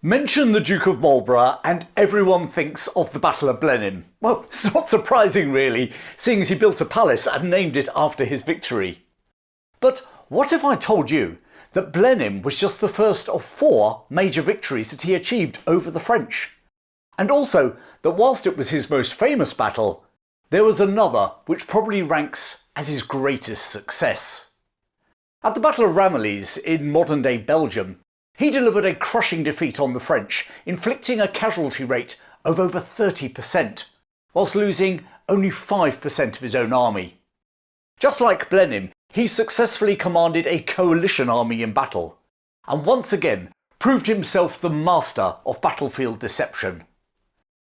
Mention the Duke of Marlborough and everyone thinks of the Battle of Blenheim. Well, it's not surprising really, seeing as he built a palace and named it after his victory. But what if I told you that Blenheim was just the first of 4 major victories that he achieved over the French? And also that whilst it was his most famous battle, there was another which probably ranks as his greatest success. At the Battle of Ramillies in modern-day Belgium, he delivered a crushing defeat on the French, inflicting a casualty rate of over 30%, whilst losing only 5% of his own army. Just like Blenheim, he successfully commanded a coalition army in battle, and once again proved himself the master of battlefield deception.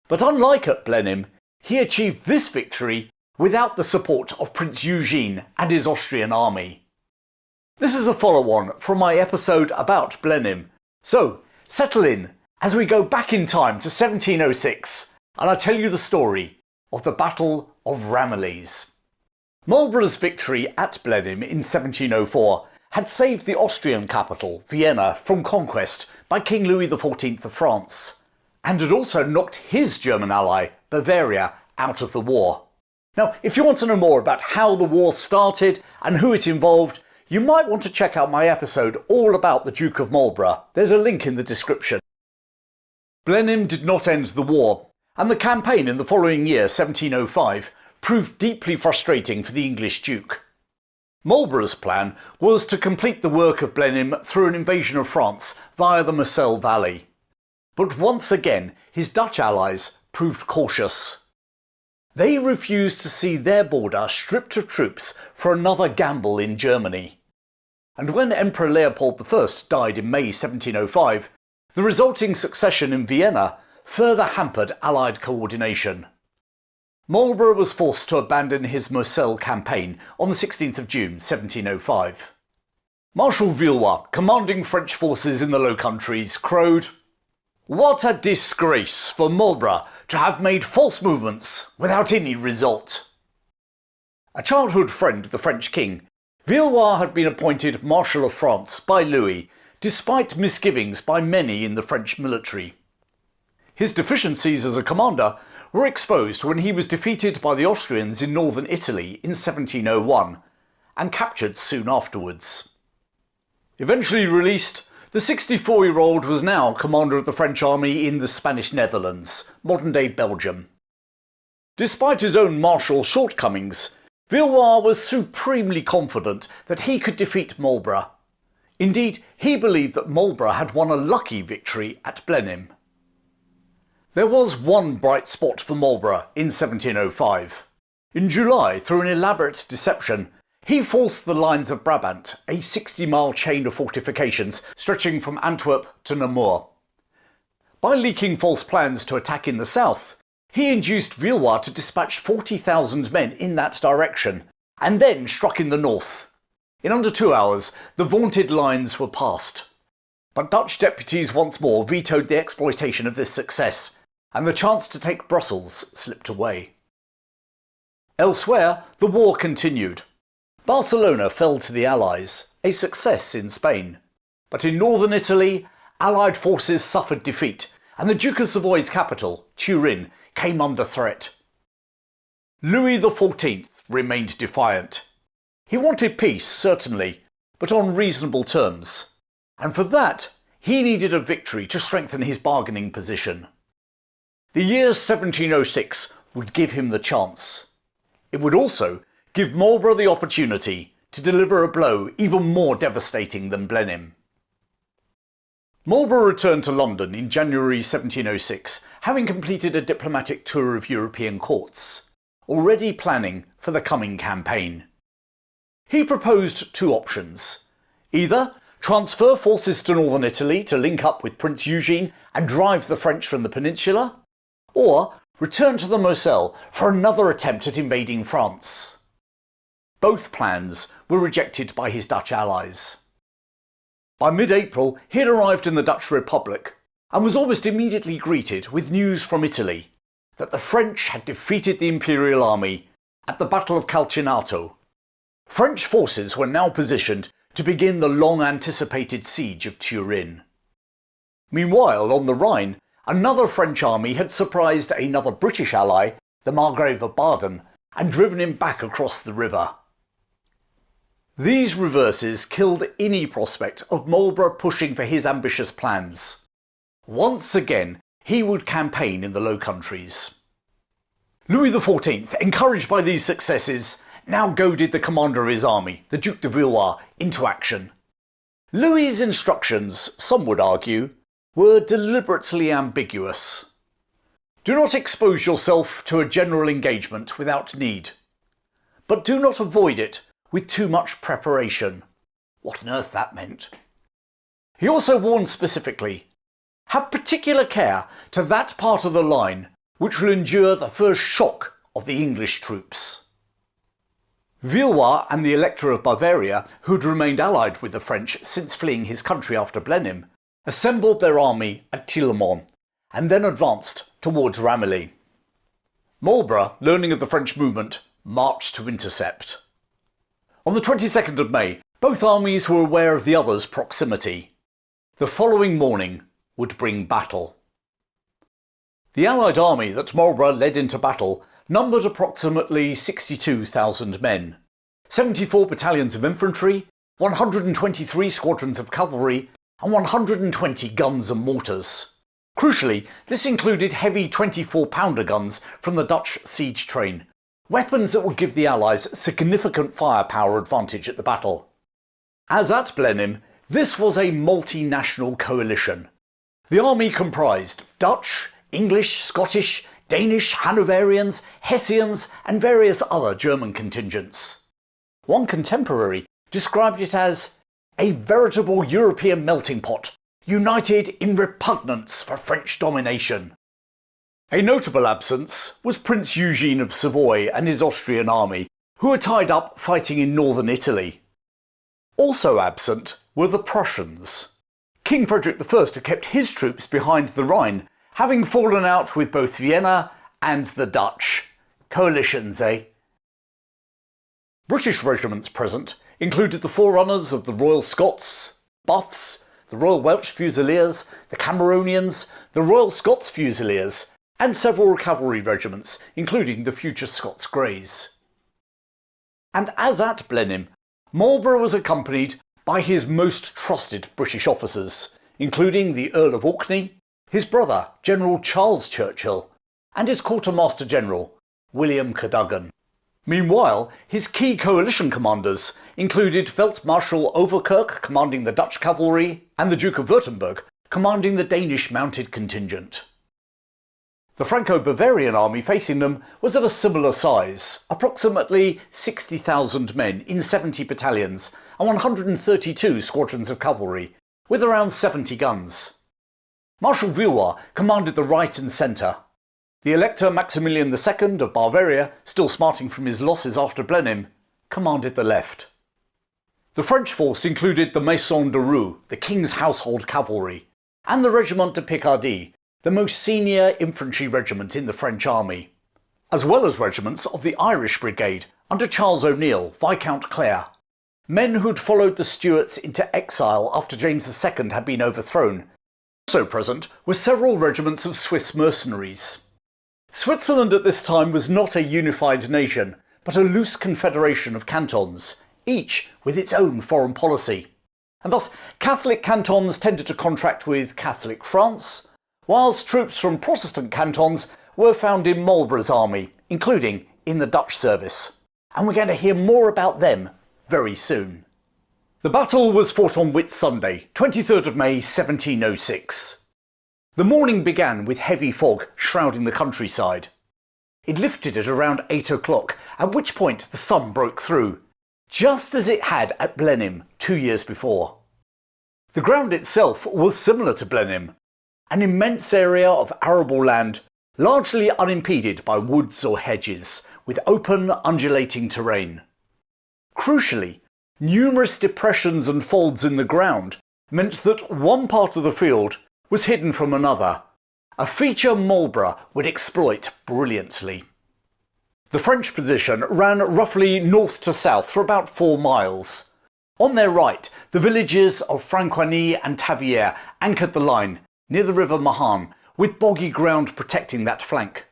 But unlike at Blenheim, he achieved this victory without the support of Prince Eugene and his Austrian army. This is a follow-on from my episode about Blenheim, so settle in as we go back in time to 1706 and I tell you the story of the Battle of Ramillies. Marlborough's victory at Blenheim in 1704 had saved the Austrian capital, Vienna, from conquest by King Louis XIV of France, and had also knocked his German ally, Bavaria, out of the war. Now, if you want to know more about how the war started and who it involved, you might want to check out my episode all about the Duke of Marlborough. There's a link in the description. Blenheim did not end the war, and the campaign in the following year, 1705, proved deeply frustrating for the English Duke. Marlborough's plan was to complete the work of Blenheim through an invasion of France via the Moselle Valley. But once again, his Dutch allies proved cautious. They refused to see their border stripped of troops for another gamble in Germany. And when Emperor Leopold I died in May 1705, the resulting succession in Vienna further hampered Allied coordination. Marlborough was forced to abandon his Moselle campaign on the 16th of June 1705. Marshal Villeroy, commanding French forces in the Low Countries, crowed, "What a disgrace for Marlborough to have made false movements without any result." A childhood friend of the French king, Villeroy had been appointed Marshal of France by Louis, despite misgivings by many in the French military. His deficiencies as a commander were exposed when he was defeated by the Austrians in northern Italy in 1701, and captured soon afterwards. Eventually released, the 64-year-old was now commander of the French army in the Spanish Netherlands, modern-day Belgium. Despite his own martial shortcomings, Villeroy was supremely confident that he could defeat Marlborough. Indeed, he believed that Marlborough had won a lucky victory at Blenheim. There was one bright spot for Marlborough in 1705. In July, through an elaborate deception, he forced the lines of Brabant, a 60-mile chain of fortifications stretching from Antwerp to Namur. By leaking false plans to attack in the south, he induced Villeroy to dispatch 40,000 men in that direction, and then struck in the north. In under 2 hours, the vaunted lines were passed. But Dutch deputies once more vetoed the exploitation of this success, and the chance to take Brussels slipped away. Elsewhere, the war continued. Barcelona fell to the Allies, a success in Spain. But in northern Italy, Allied forces suffered defeat, and the Duke of Savoy's capital, Turin, came under threat. Louis XIV remained defiant. He wanted peace, certainly, but on reasonable terms. And for that, he needed a victory to strengthen his bargaining position. The year 1706 would give him the chance. It would also give Marlborough the opportunity to deliver a blow even more devastating than Blenheim. Marlborough returned to London in January 1706, having completed a diplomatic tour of European courts, already planning for the coming campaign. He proposed 2 options. Either transfer forces to northern Italy to link up with Prince Eugene and drive the French from the peninsula, or return to the Moselle for another attempt at invading France. Both plans were rejected by his Dutch allies. By mid-April, he had arrived in the Dutch Republic and was almost immediately greeted with news from Italy that the French had defeated the Imperial Army at the Battle of Calcinato. French forces were now positioned to begin the long-anticipated siege of Turin. Meanwhile, on the Rhine, another French army had surprised another British ally, the Margrave of Baden, and driven him back across the river. These reverses killed any prospect of Marlborough pushing for his ambitious plans. Once again, he would campaign in the Low Countries. Louis XIV, encouraged by these successes, now goaded the commander of his army, the Duke de Villeroy, into action. Louis's instructions, some would argue, were deliberately ambiguous. Do not expose yourself to a general engagement without need, but do not avoid it with too much preparation. What on earth that meant. He also warned specifically, have particular care to that part of the line which will endure the first shock of the English troops. Villeroy and the Elector of Bavaria, who had remained allied with the French since fleeing his country after Blenheim, assembled their army at Tillemont and then advanced towards Ramillies. Marlborough, learning of the French movement, marched to intercept. On the 22nd of May, both armies were aware of the other's proximity. The following morning would bring battle. The Allied army that Marlborough led into battle numbered approximately 62,000 men, 74 battalions of infantry, 123 squadrons of cavalry, and 120 guns and mortars. Crucially, this included heavy 24-pounder guns from the Dutch siege train, weapons that would give the Allies significant firepower advantage at the battle. As at Blenheim, this was a multinational coalition. The army comprised Dutch, English, Scottish, Danish, Hanoverians, Hessians, and various other German contingents. One contemporary described it as a veritable European melting pot, united in repugnance for French domination. A notable absence was Prince Eugene of Savoy and his Austrian army, who were tied up fighting in northern Italy. Also absent were the Prussians. King Frederick I had kept his troops behind the Rhine, having fallen out with both Vienna and the Dutch. Coalitions, eh? British regiments present included the forerunners of the Royal Scots, Buffs, the Royal Welsh Fusiliers, the Cameronians, the Royal Scots Fusiliers, and several cavalry regiments, including the future Scots Greys. And as at Blenheim, Marlborough was accompanied by his most trusted British officers, including the Earl of Orkney, his brother General Charles Churchill, and his Quartermaster General William Cadogan. Meanwhile, his key coalition commanders included Marshal Overkirk commanding the Dutch cavalry and the Duke of Württemberg commanding the Danish mounted contingent. The Franco-Bavarian army facing them was of a similar size, approximately 60,000 men in 70 battalions and 132 squadrons of cavalry, with around 70 guns. Marshal Villeroy commanded the right and centre. The Elector Maximilian II of Bavaria, still smarting from his losses after Blenheim, commanded the left. The French force included the Maison de Roue, the King's Household Cavalry, and the Regiment de Picardie, the most senior infantry regiment in the French army, as well as regiments of the Irish Brigade under Charles O'Neill, Viscount Clare, men who'd followed the Stuarts into exile after James II had been overthrown. Also present were several regiments of Swiss mercenaries. Switzerland at this time was not a unified nation, but a loose confederation of cantons, each with its own foreign policy. And thus Catholic cantons tended to contract with Catholic France, whilst troops from Protestant cantons were found in Marlborough's army, including in the Dutch service. And we're going to hear more about them very soon. The battle was fought on Whit Sunday, 23rd of May 1706. The morning began with heavy fog shrouding the countryside. It lifted at around 8 o'clock, at which point the sun broke through, just as it had at Blenheim 2 years before. The ground itself was similar to Blenheim, an immense area of arable land, largely unimpeded by woods or hedges, with open, undulating terrain. Crucially, numerous depressions and folds in the ground meant that one part of the field was hidden from another, a feature Marlborough would exploit brilliantly. The French position ran roughly north to south for about 4 miles. On their right, the villages of Francoigny and Tavière anchored the line, near the river Mahon, with boggy ground protecting that flank.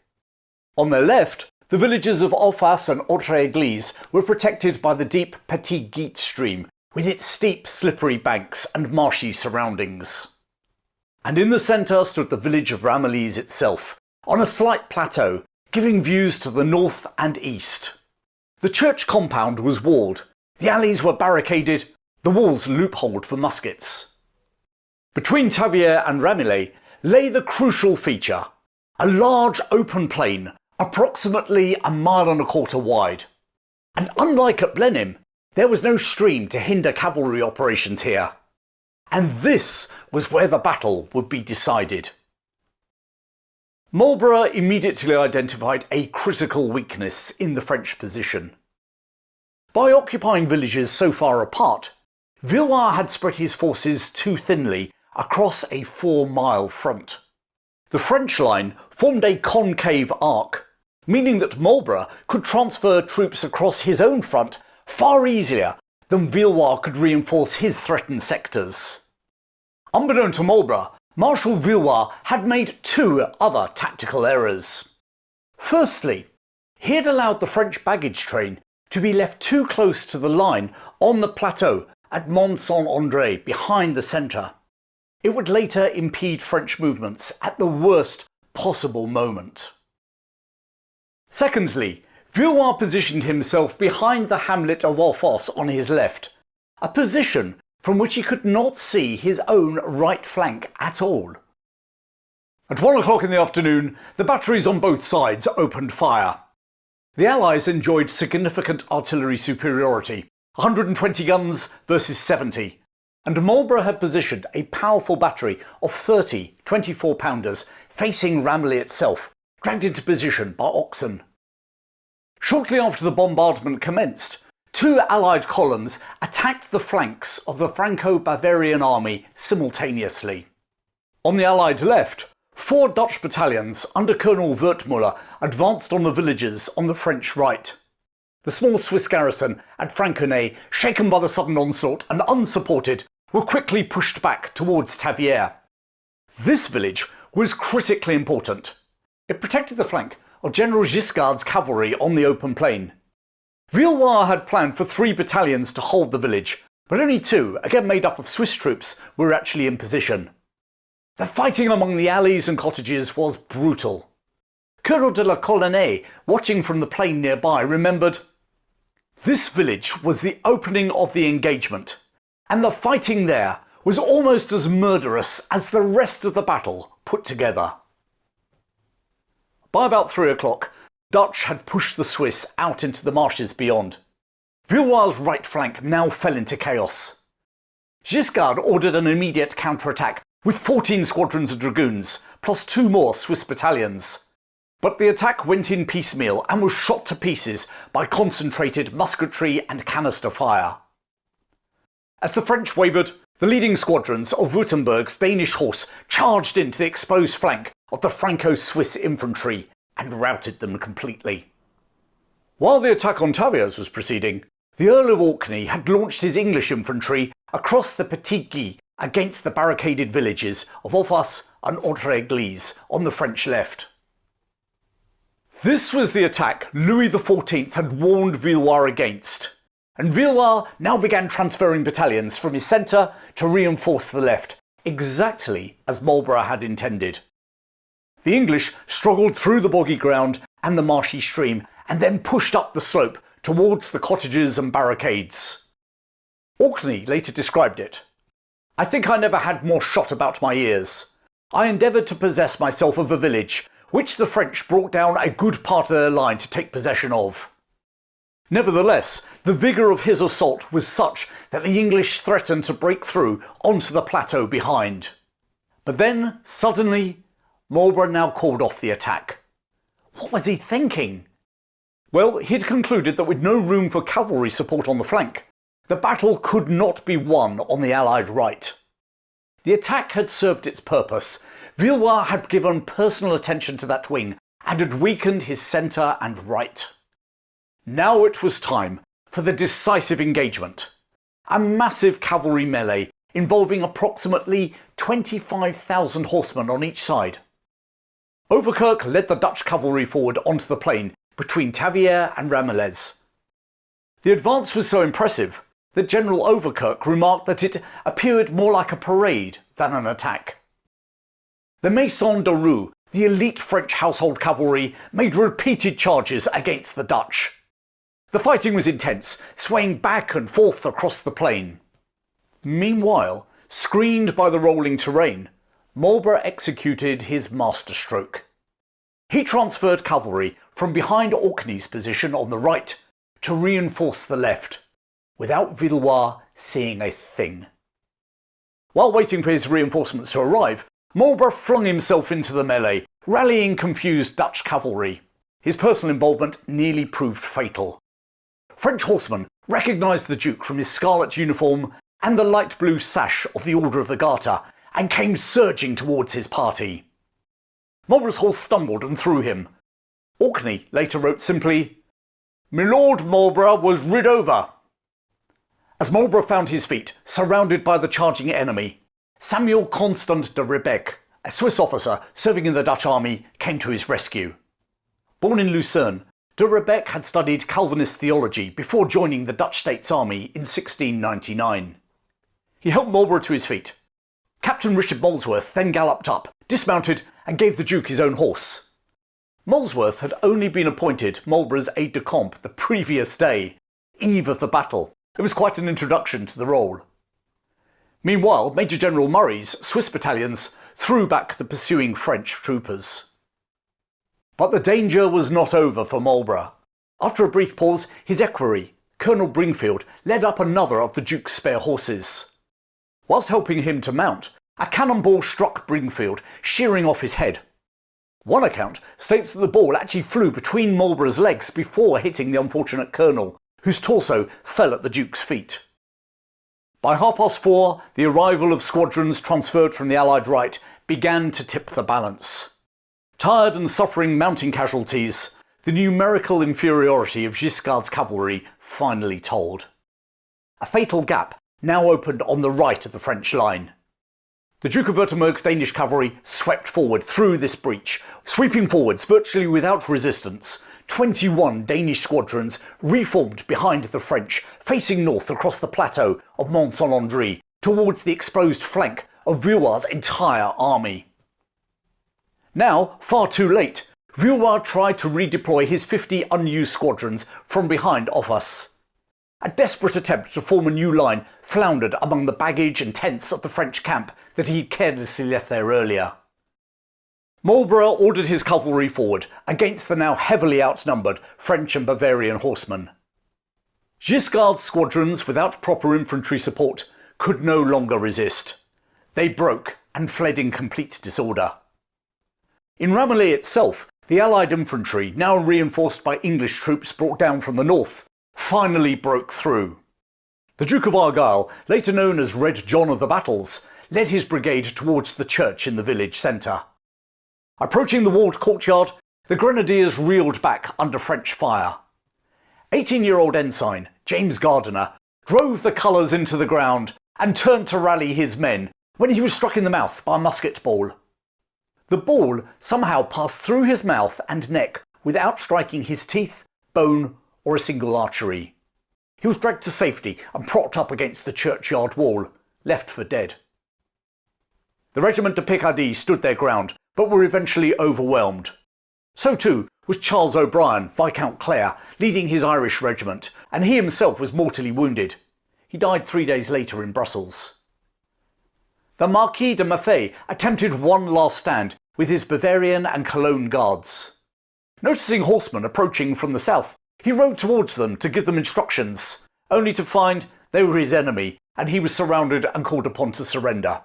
On their left, the villages of Offas and Autre-Église were protected by the deep Petit Guite stream, with its steep, slippery banks and marshy surroundings. And in the centre stood the village of Ramillies itself, on a slight plateau, giving views to the north and east. The church compound was walled, the alleys were barricaded, the walls loopholed for muskets. Between Tavière and Ramillies lay the crucial feature, a large open plain approximately 1.25 miles wide. And unlike at Blenheim, there was no stream to hinder cavalry operations here. And this was where the battle would be decided. Marlborough immediately identified a critical weakness in the French position. By occupying villages so far apart, Villeroy had spread his forces too thinly across a 4-mile front. The French line formed a concave arc, meaning that Marlborough could transfer troops across his own front far easier than Villeroy could reinforce his threatened sectors. Unbeknown to Marlborough, Marshal Villeroy had made 2 other tactical errors. Firstly, he had allowed the French baggage train to be left too close to the line on the plateau at Mont-Saint-André behind the centre. It would later impede French movements at the worst possible moment. Secondly, Villeroy positioned himself behind the hamlet of Offas on his left, a position from which he could not see his own right flank at all. At 1 o'clock in the afternoon, the batteries on both sides opened fire. The Allies enjoyed significant artillery superiority, 120 guns versus 70, and Marlborough had positioned a powerful battery of 30 24-pounders facing Ramillies itself, dragged into position by oxen. Shortly after the bombardment commenced, 2 Allied columns attacked the flanks of the Franco-Bavarian army simultaneously. On the Allied left, 4 Dutch battalions under Colonel Wertmuller advanced on the villages on the French right. The small Swiss garrison at Franconay, shaken by the sudden onslaught and unsupported, were quickly pushed back towards Tavière. This village was critically important. It protected the flank of General Giscard's cavalry on the open plain. Villeroy had planned for 3 battalions to hold the village, but only 2, again made up of Swiss troops, were actually in position. The fighting among the alleys and cottages was brutal. Colonel de la Colonnais, watching from the plain nearby, remembered, "This village was the opening of the engagement, and the fighting there was almost as murderous as the rest of the battle put together." By about 3 o'clock, Dutch had pushed the Swiss out into the marshes beyond. Villeroy's right flank now fell into chaos. Giscard ordered an immediate counterattack with 14 squadrons of dragoons, plus 2 more Swiss battalions. But the attack went in piecemeal and was shot to pieces by concentrated musketry and canister fire. As the French wavered, the leading squadrons of Württemberg's Danish horse charged into the exposed flank of the Franco-Swiss infantry and routed them completely. While the attack on Tavières was proceeding, the Earl of Orkney had launched his English infantry across the Petit Guite against the barricaded villages of Offas and Autre-Église on the French left. This was the attack Louis XIV had warned Villeroy against, and Villeroy now began transferring battalions from his centre to reinforce the left, exactly as Marlborough had intended. The English struggled through the boggy ground and the marshy stream, and then pushed up the slope towards the cottages and barricades. Orkney later described it. "I think I never had more shot about my ears. I endeavoured to possess myself of a village, which the French brought down a good part of their line to take possession of." Nevertheless, the vigour of his assault was such that the English threatened to break through onto the plateau behind. But then, suddenly, Marlborough now called off the attack. What was he thinking? Well, he'd concluded that with no room for cavalry support on the flank, the battle could not be won on the Allied right. The attack had served its purpose. Villeroy had given personal attention to that wing and had weakened his centre and right. Now it was time for the decisive engagement. A massive cavalry melee involving approximately 25,000 horsemen on each side. Overkirk led the Dutch cavalry forward onto the plain between Tavier and Ramillies. The advance was so impressive that General Overkirk remarked that it appeared more like a parade than an attack. The Maison de Roue, the elite French household cavalry, made repeated charges against the Dutch. The fighting was intense, swaying back and forth across the plain. Meanwhile, screened by the rolling terrain, Marlborough executed his masterstroke. He transferred cavalry from behind Orkney's position on the right to reinforce the left, without Villeroy seeing a thing. While waiting for his reinforcements to arrive, Marlborough flung himself into the melee, rallying confused Dutch cavalry. His personal involvement nearly proved fatal. French horsemen recognised the Duke from his scarlet uniform and the light blue sash of the Order of the Garter, and came surging towards his party. Marlborough's horse stumbled and threw him. Orkney later wrote simply, "My Lord Marlborough was rid over." As Marlborough found his feet, surrounded by the charging enemy, Samuel Constant de Rebecque, a Swiss officer serving in the Dutch army, came to his rescue. Born in Lucerne, de Rebecque had studied Calvinist theology before joining the Dutch States Army in 1699. He helped Marlborough to his feet. Captain Richard Molesworth then galloped up, dismounted, and gave the Duke his own horse. Molesworth had only been appointed Marlborough's aide-de-camp the previous day, eve of the battle. It was quite an introduction to the role. Meanwhile, Major General Murray's Swiss battalions threw back the pursuing French troopers. But the danger was not over for Marlborough. After a brief pause, his equerry, Colonel Bringfield, led up another of the Duke's spare horses. Whilst helping him to mount, a cannonball struck Bringfield, shearing off his head. One account states that the ball actually flew between Marlborough's legs before hitting the unfortunate colonel, whose torso fell at the Duke's feet. By 4:30, the arrival of squadrons transferred from the Allied right began to tip the balance. Tired and suffering mounting casualties, the numerical inferiority of Giscard's cavalry finally told. A fatal gap now opened on the right of the French line. The Duke of Württemberg's Danish cavalry swept forward through this breach, sweeping forwards virtually without resistance. 21 Danish squadrons reformed behind the French, facing north across the plateau of Mont-Saint-Landry towards the exposed flank of Villeroi's entire army. Now, far too late, Villeroy tried to redeploy his 50 unused squadrons from behind Offas. A desperate attempt to form a new line floundered among the baggage and tents of the French camp that he had carelessly left there earlier. Marlborough ordered his cavalry forward against the now heavily outnumbered French and Bavarian horsemen. Giscard's squadrons without proper infantry support could no longer resist. They broke and fled in complete disorder. In Ramillies itself, the Allied infantry, now reinforced by English troops brought down from the north, finally broke through. The Duke of Argyll, later known as Red John of the Battles, led his brigade towards the church in the village centre. Approaching the walled courtyard, the grenadiers reeled back under French fire. 18-year-old ensign James Gardiner drove the colours into the ground and turned to rally his men when he was struck in the mouth by a musket ball. The ball somehow passed through his mouth and neck without striking his teeth, bone, or a single artery. He was dragged to safety and propped up against the churchyard wall, left for dead. The regiment de Picardy stood their ground, but were eventually overwhelmed. So too was Charles O'Brien, Viscount Clare, leading his Irish regiment, and he himself was mortally wounded. He died 3 days later in Brussels. The Marquis de Maffei attempted one last stand with his Bavarian and Cologne guards. Noticing horsemen approaching from the south, he rode towards them to give them instructions, only to find they were his enemy and he was surrounded and called upon to surrender.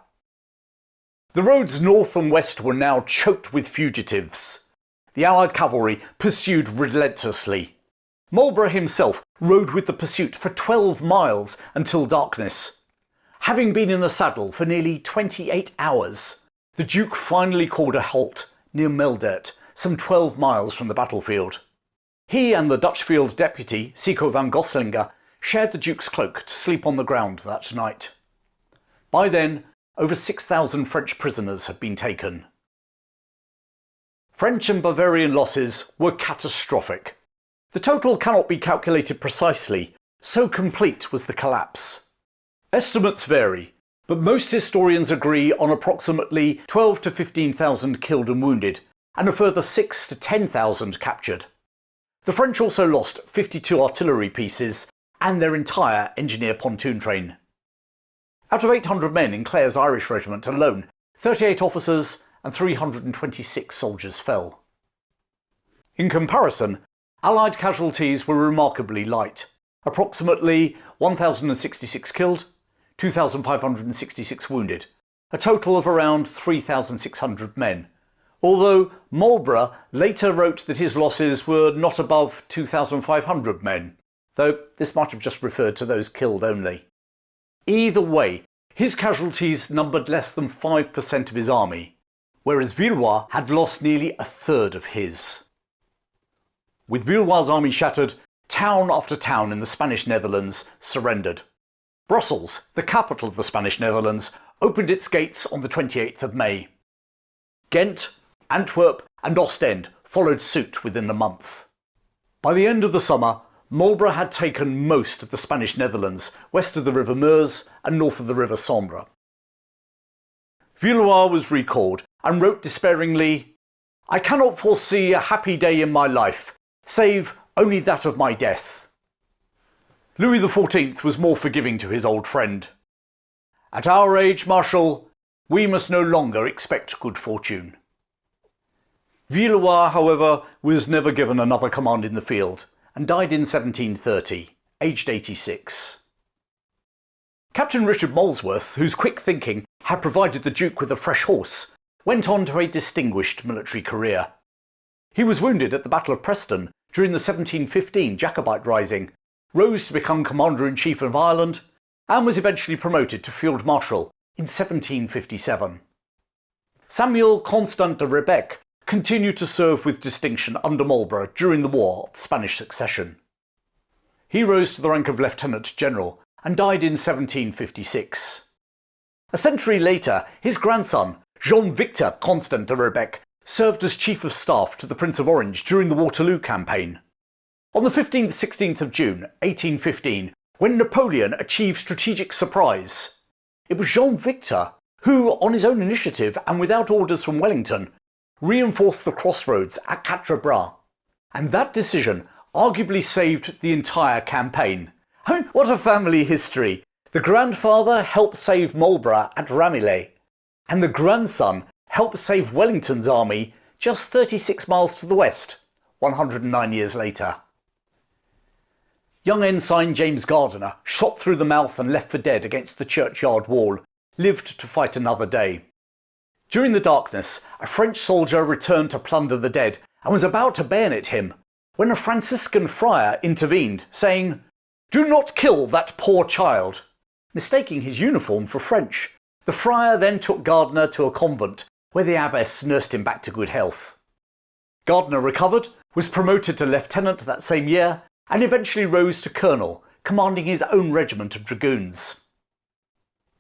The roads north and west were now choked with fugitives. The Allied cavalry pursued relentlessly. Marlborough himself rode with the pursuit for 12 miles until darkness. Having been in the saddle for nearly 28 hours, the Duke finally called a halt near Meldert, some 12 miles from the battlefield. He and the Dutch field deputy, Sico van Gosselinger, shared the Duke's cloak to sleep on the ground that night. By then, over 6,000 French prisoners had been taken. French and Bavarian losses were catastrophic. The total cannot be calculated precisely, so complete was the collapse. Estimates vary, but most historians agree on approximately 12 to 15,000 killed and wounded, and a further 6 to 10,000 captured. The French also lost 52 artillery pieces and their entire engineer pontoon train. Out of 800 men in Clare's Irish regiment alone, 38 officers and 326 soldiers fell. In comparison, Allied casualties were remarkably light, approximately 1,066 killed, 2,566 wounded, a total of around 3,600 men, although Marlborough later wrote that his losses were not above 2,500 men, though this might have just referred to those killed only. Either way, his casualties numbered less than 5% of his army, whereas Villeroy had lost nearly a third of his. With Villeroi'sArmy shattered, town after town in the Spanish Netherlands surrendered. Brussels, the capital of the Spanish Netherlands, opened its gates on the 28th of May. Ghent, Antwerp and Ostend followed suit within the month. By the end of the summer, Marlborough had taken most of the Spanish Netherlands, west of the River Meuse and north of the River Sambre. Villeroy was recalled and wrote despairingly, "I cannot foresee a happy day in my life, save only that of my death." Louis XIV was more forgiving to his old friend. "At our age, Marshal, we must no longer expect good fortune." Villeroy, however, was never given another command in the field and died in 1730, aged 86. Captain Richard Molesworth, whose quick thinking had provided the Duke with a fresh horse, went on to a distinguished military career. He was wounded at the Battle of Preston during the 1715 Jacobite Rising, rose to become Commander-in-Chief of Ireland, and was eventually promoted to Field Marshal in 1757. Samuel Constant de Rebecque continued to serve with distinction under Marlborough during the War of the Spanish Succession. He rose to the rank of Lieutenant General and died in 1756. A century later, his grandson, Jean-Victor Constant de Rebecque, served as Chief of Staff to the Prince of Orange during the Waterloo Campaign. On the 15th–16th of June 1815, when Napoleon achieved strategic surprise, it was Jean-Victor who, on his own initiative and without orders from Wellington, reinforced the crossroads at Quatre Bras, and that decision arguably saved the entire campaign. I mean, what a family history! The grandfather helped save Marlborough at Ramillies, and the grandson helped save Wellington's army just 36 miles to the west, 109 years later. Young Ensign James Gardiner, shot through the mouth and left for dead against the churchyard wall, lived to fight another day. During the darkness, a French soldier returned to plunder the dead and was about to bayonet him, when a Franciscan friar intervened, saying, "Do not kill that poor child." Mistaking his uniform for French, the friar then took Gardiner to a convent, where the abbess nursed him back to good health. Gardiner recovered, was promoted to lieutenant that same year, and eventually rose to colonel, commanding his own regiment of dragoons.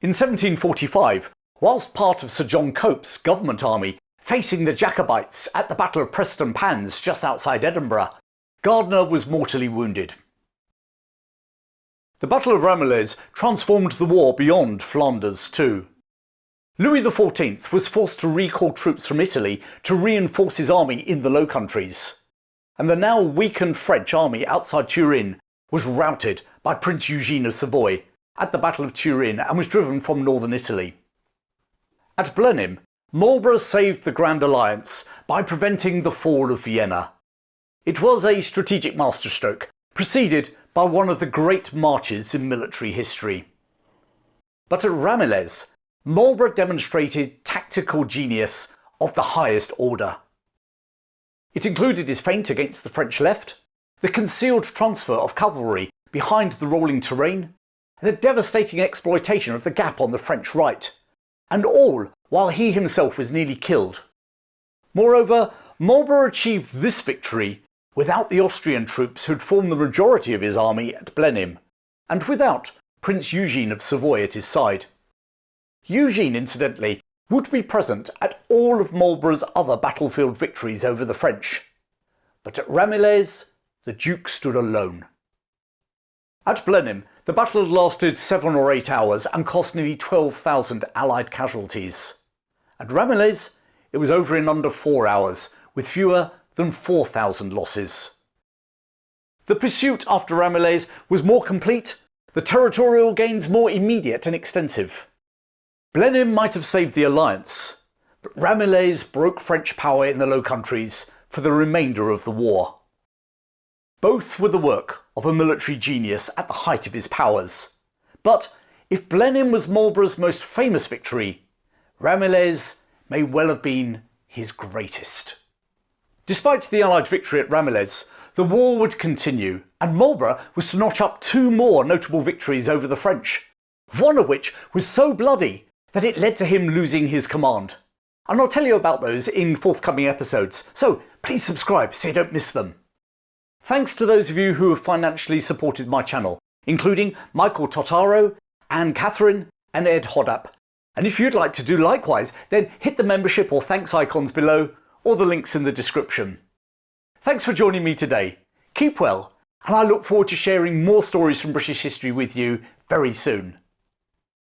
In 1745, whilst part of Sir John Cope's government army facing the Jacobites at the Battle of Preston Pans just outside Edinburgh, Gardiner was mortally wounded. The Battle of Ramillies transformed the war beyond Flanders too. Louis XIV was forced to recall troops from Italy to reinforce his army in the Low Countries, and the now weakened French army outside Turin was routed by Prince Eugene of Savoy at the Battle of Turin and was driven from northern Italy. At Blenheim, Marlborough saved the Grand Alliance by preventing the fall of Vienna. It was a strategic masterstroke, preceded by one of the great marches in military history. But at Ramillies, Marlborough demonstrated tactical genius of the highest order. It included his feint against the French left, the concealed transfer of cavalry behind the rolling terrain, and the devastating exploitation of the gap on the French right, and all while he himself was nearly killed. Moreover, Marlborough achieved this victory without the Austrian troops who'd formed the majority of his army at Blenheim, and without Prince Eugene of Savoy at his side. Eugene, incidentally, would be present at all of Marlborough's other battlefield victories over the French. But at Ramillies, the Duke stood alone. At Blenheim, the battle had lasted 7 or 8 hours and cost nearly 12,000 Allied casualties. At Ramillies, it was over in under 4 hours, with fewer than 4,000 losses. The pursuit after Ramillies was more complete, the territorial gains more immediate and extensive. Blenheim might have saved the alliance, but Ramillies broke French power in the Low Countries for the remainder of the war. Both were the work of a military genius at the height of his powers. But if Blenheim was Marlborough's most famous victory, Ramillies may well have been his greatest. Despite the Allied victory at Ramillies, the war would continue, and Marlborough was to notch up 2 more notable victories over the French, one of which was so bloody that it led to him losing his command. And I'll tell you about those in forthcoming episodes, so please subscribe so you don't miss them. Thanks to those of you who have financially supported my channel, including Michael Totaro, Anne Catherine and Ed Hoddap. And if you'd like to do likewise, then hit the membership or thanks icons below, or the links in the description. Thanks for joining me today. Keep well, and I look forward to sharing more stories from British history with you very soon.